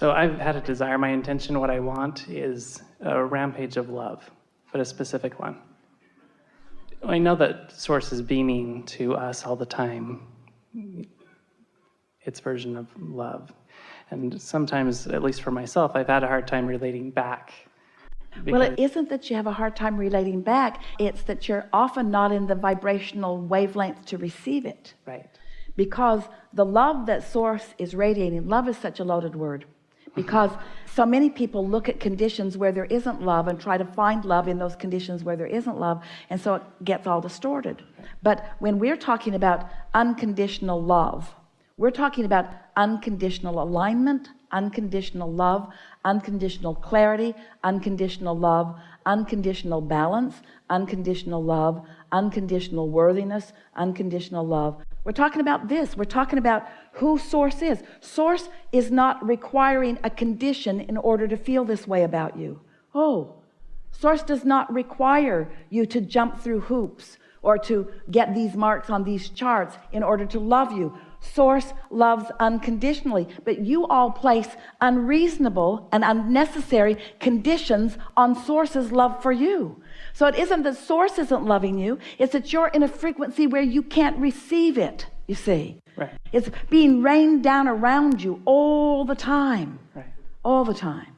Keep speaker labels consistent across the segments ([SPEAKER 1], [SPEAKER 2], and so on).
[SPEAKER 1] So I've had a desire. My intention, what I want, is a rampage of love, but a specific one. I know that Source is beaming to us all the time its version of love. And sometimes, at least for myself, I've had a hard time relating back.
[SPEAKER 2] Well, it isn't that you have a hard time relating back. It's that you're often not in the vibrational wavelength to receive it.
[SPEAKER 1] Right.
[SPEAKER 2] Because the love that Source is radiating, love is such a loaded word. Because so many people look at conditions where there isn't love and try to find love in those conditions where there isn't love, and so it gets all distorted. But when we're talking about unconditional love, we're talking about unconditional alignment, unconditional love, unconditional clarity, unconditional love, unconditional balance, unconditional love, unconditional worthiness, unconditional love. We're talking about this. We're talking about who Source is. Source is not requiring a condition in order to feel this way about you. Oh, Source does not require you to jump through hoops or to get these marks on these charts in order to love you. Source loves unconditionally, but you all place unreasonable and unnecessary conditions on Source's love for you. So it isn't that Source isn't loving you, it's that you're in a frequency where you can't receive it, you see.
[SPEAKER 1] Right.
[SPEAKER 2] It's being rained down around you all the time.
[SPEAKER 1] Right.
[SPEAKER 2] All the time.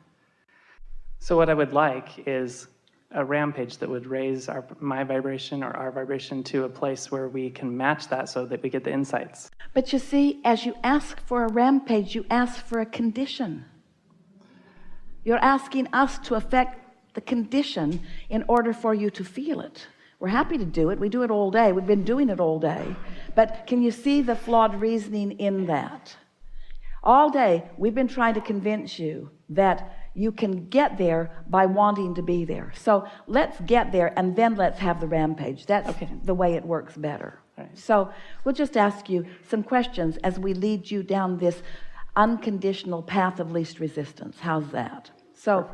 [SPEAKER 1] So what I would like is a rampage that would raise my vibration or our vibration to a place where we can match that so that we get the insights.
[SPEAKER 2] But you see, as you ask for a rampage, you ask for a condition. You're asking us to affect the condition in order for you to feel it. We're happy to do it. We do it all day. We've been doing it all day. But can you see the flawed reasoning in that? All day, we've been trying to convince you that you can get there by wanting to be there. So let's get there and then let's have the rampage. That's the way it works better.
[SPEAKER 1] Right.
[SPEAKER 2] So we'll just ask you some questions as we lead you down this unconditional path of least resistance. How's that? So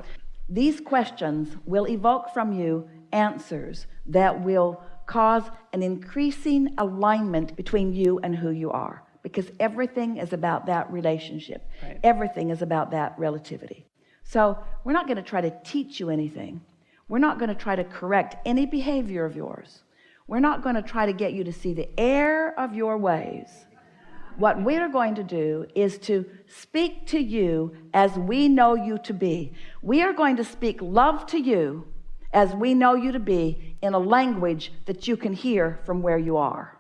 [SPEAKER 2] these questions will evoke from you answers that will cause an increasing alignment between you and who you are, because everything is about that relationship.
[SPEAKER 1] Right.
[SPEAKER 2] Everything is about that relativity. So we're not going to try to teach you anything. We're not going to try to correct any behavior of yours. We're not going to try to get you to see the error of your ways. What we're going to do is to speak to you as we know you to be. We are going to speak love to you as we know you to be in a language that you can hear from where you are.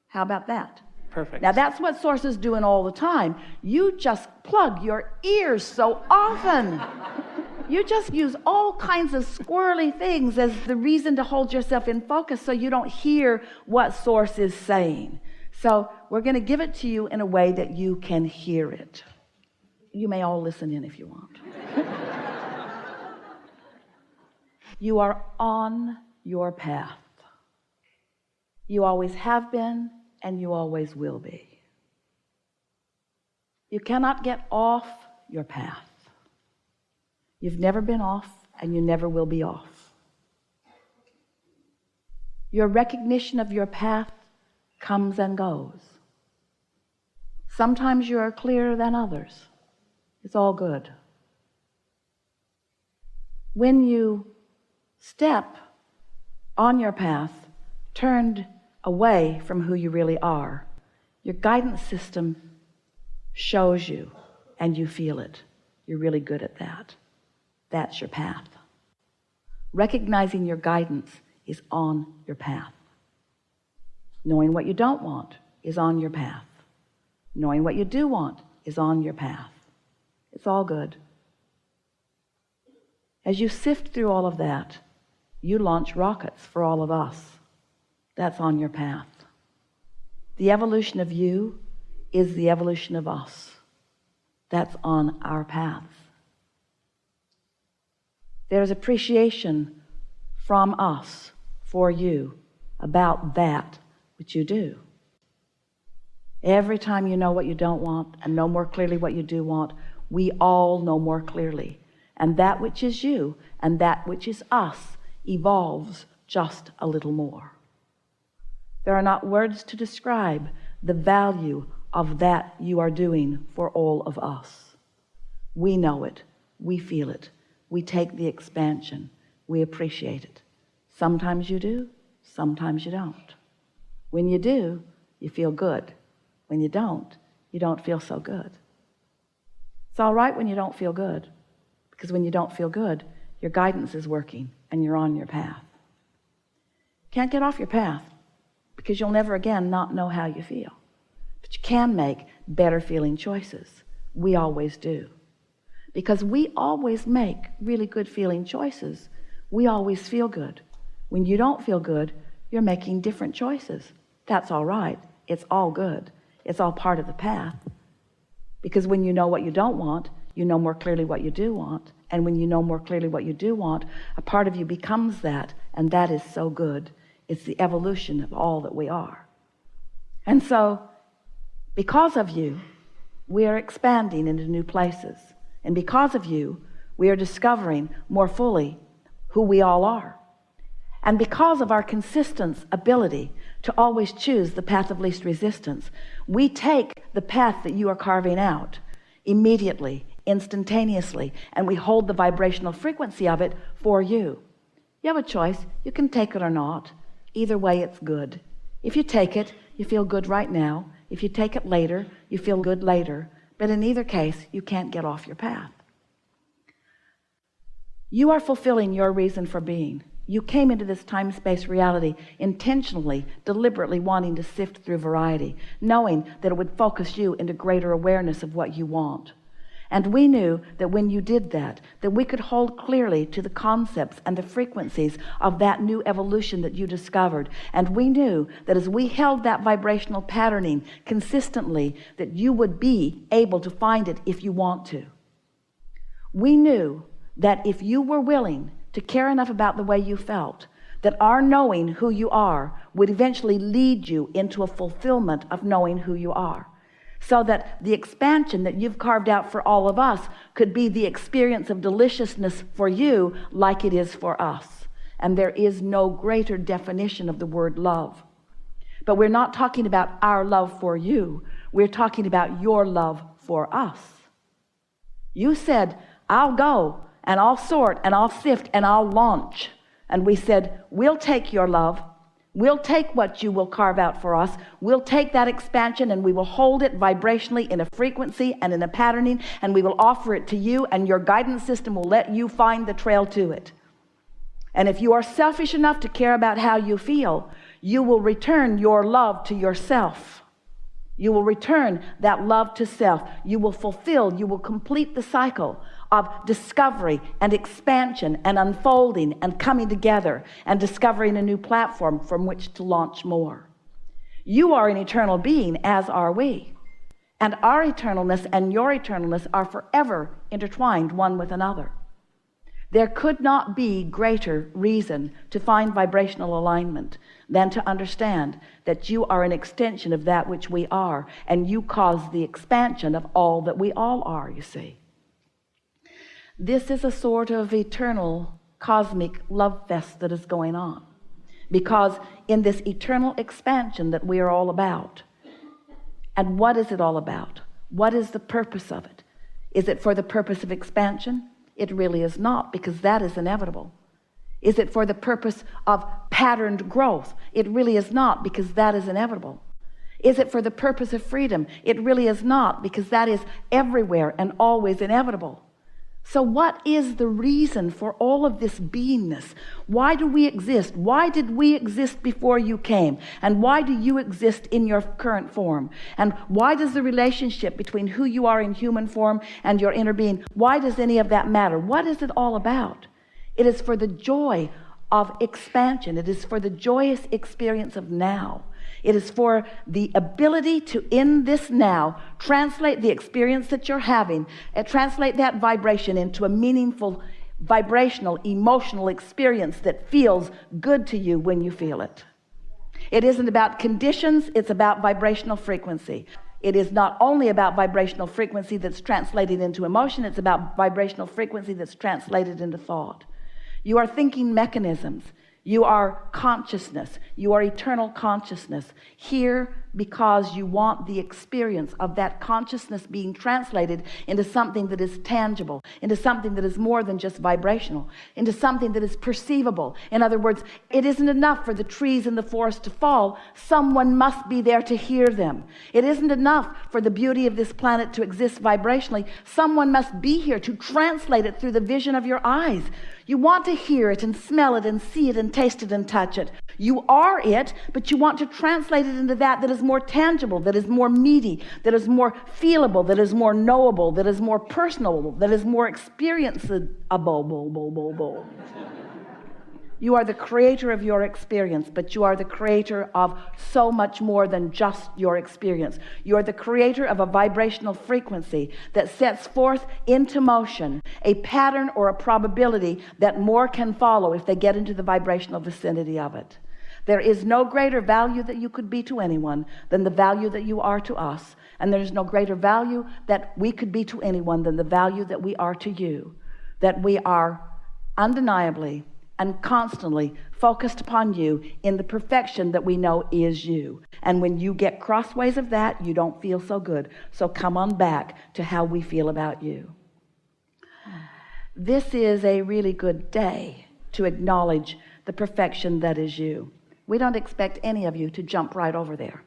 [SPEAKER 2] How about that?
[SPEAKER 1] Perfect.
[SPEAKER 2] Now that's what Source is doing all the time. You just plug your ears so often. You just use all kinds of squirrely things as the reason to hold yourself in focus so you don't hear what Source is saying. So we're going to give it to you in a way that you can hear it. You may all listen in if you want. You are on your path. You always have been, and you always will be. You cannot get off your path. You've never been off, and you never will be off. Your recognition of your path comes and goes. Sometimes you are clearer than others. It's all good. When you step on your path, turned away from who you really are, your guidance system shows you and you feel it. You're really good at that. That's your path. Recognizing your guidance is on your path. Knowing what you don't want is on your path. Knowing what you do want is on your path. It's all good. As you sift through all of that, you launch rockets for all of us. That's on your path. The evolution of you is the evolution of us. That's on our path. There's appreciation from us for you about that which you do. Every time you know what you don't want and know more clearly what you do want, we all know more clearly. And that which is you and that which is us evolves just a little more. There are not words to describe the value of that you are doing for all of us. We know it. We feel it. We take the expansion. We appreciate it. Sometimes you do, sometimes you don't. When you do, you feel good. When you don't feel so good. It's all right when you don't feel good, because when you don't feel good, your guidance is working and you're on your path. Can't get off your path because you'll never again not know how you feel. But you can make better feeling choices. We always do. Because we always make really good feeling choices. We always feel good. When you don't feel good, you're making different choices. That's all right. It's all good. It's all part of the path. Because when you know what you don't want, you know more clearly what you do want. And when you know more clearly what you do want, a part of you becomes that, and that is so good. It's the evolution of all that we are. And so, because of you, we are expanding into new places. And because of you, we are discovering more fully who we all are. And because of our consistent ability to always choose the path of least resistance, we take the path that you are carving out immediately, instantaneously, and we hold the vibrational frequency of it for you. You have a choice. You can take it or not. Either way, it's good. If you take it, you feel good right now. If you take it later, you feel good later. But in either case, you can't get off your path. You are fulfilling your reason for being. You came into this time-space reality intentionally, deliberately wanting to sift through variety, knowing that it would focus you into greater awareness of what you want. And we knew that when you did that we could hold clearly to the concepts and the frequencies of that new evolution that you discovered. And we knew that as we held that vibrational patterning consistently, that you would be able to find it if you want to. We knew that if you were willing to care enough about the way you felt, that our knowing who you are would eventually lead you into a fulfillment of knowing who you are. So that the expansion that you've carved out for all of us could be the experience of deliciousness for you like it is for us. And there is no greater definition of the word love. But we're not talking about our love for you. We're talking about your love for us. You said, I'll go and I'll sort and I'll sift and I'll launch. And we said, we'll take your love. We'll take what you will carve out for us. We'll take that expansion and we will hold it vibrationally in a frequency and in a patterning, and we will offer it to you, and your guidance system will let you find the trail to it. And if you are selfish enough to care about how you feel, you will return your love to yourself. You will return that love to self. You will fulfill, you will complete the cycle of discovery and expansion and unfolding and coming together and discovering a new platform from which to launch more. You are an eternal being, as are we. And our eternalness and your eternalness are forever intertwined one with another. There could not be greater reason to find vibrational alignment than to understand that you are an extension of that which we are, and you cause the expansion of all that we all are, you see. This is a sort of eternal cosmic love fest that is going on, because in this eternal expansion that we are all about. And what is it all about? What is the purpose of it? Is it for the purpose of expansion? It really is not, because that is inevitable. Is it for the purpose of patterned growth? It really is not, because that is inevitable. Is it for the purpose of freedom? It really is not, because that is everywhere and always inevitable. So what is the reason for all of this beingness? Why do we exist? Why did we exist before you came? And why do you exist in your current form? And why does the relationship between who you are in human form and your inner being, why does any of that matter? What is it all about? It is for the joy of expansion. It is for the joyous experience of now. It is for the ability to, in this now, translate the experience that you're having and translate that vibration into a meaningful, vibrational, emotional experience that feels good to you when you feel it. It isn't about conditions, it's about vibrational frequency. It is not only about vibrational frequency that's translated into emotion, it's about vibrational frequency that's translated into thought. You are thinking mechanisms. You are consciousness. You are eternal consciousness. Here because you want the experience of that consciousness being translated into something that is tangible, into something that is more than just vibrational, into something that is perceivable. In other words, it isn't enough for the trees in the forest to fall. Someone must be there to hear them. It isn't enough for the beauty of this planet to exist vibrationally. Someone must be here to translate it through the vision of your eyes. You want to hear it and smell it and see it and taste it and touch it. You are it, but you want to translate it into that is more tangible, that is more meaty, that is more feelable, that is more knowable, that is more personable, that is more experienceable. You are the creator of your experience, but you are the creator of so much more than just your experience. You are the creator of a vibrational frequency that sets forth into motion a pattern or a probability that more can follow if they get into the vibrational vicinity of it. There is no greater value that you could be to anyone than the value that you are to us. And there's no greater value that we could be to anyone than the value that we are to you. That we are undeniably and constantly focused upon you in the perfection that we know is you. And when you get crossways of that, you don't feel so good. So come on back to how we feel about you. This is a really good day to acknowledge the perfection that is you. We don't expect any of you to jump right over there.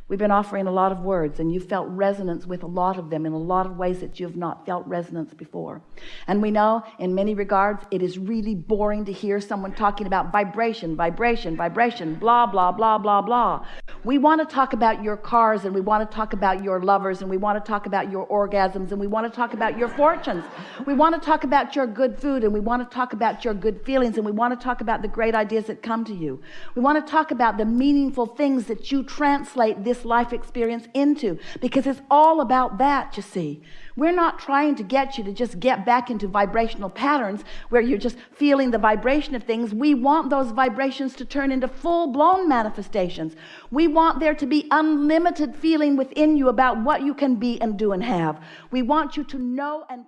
[SPEAKER 2] We've been offering a lot of words, and you felt resonance with a lot of them in a lot of ways that you have not felt resonance before. And we know in many regards it is really boring to hear someone talking about vibration, blah, blah, blah, blah, blah. We want to talk about your cars, and we want to talk about your lovers, and we want to talk about your orgasms, and we want to talk about your fortunes. We want to talk about your good food, and we want to talk about your good feelings, and we want to talk about the great ideas that come to you. We want to talk about the meaningful things that you translate this life experience into, because it's all about that, you see. We're not trying to get you to just get back into vibrational patterns where you're just feeling the vibration of things. We want those vibrations to turn into full-blown manifestations. We want there to be unlimited feeling within you about what you can be and do and have. We want you to know and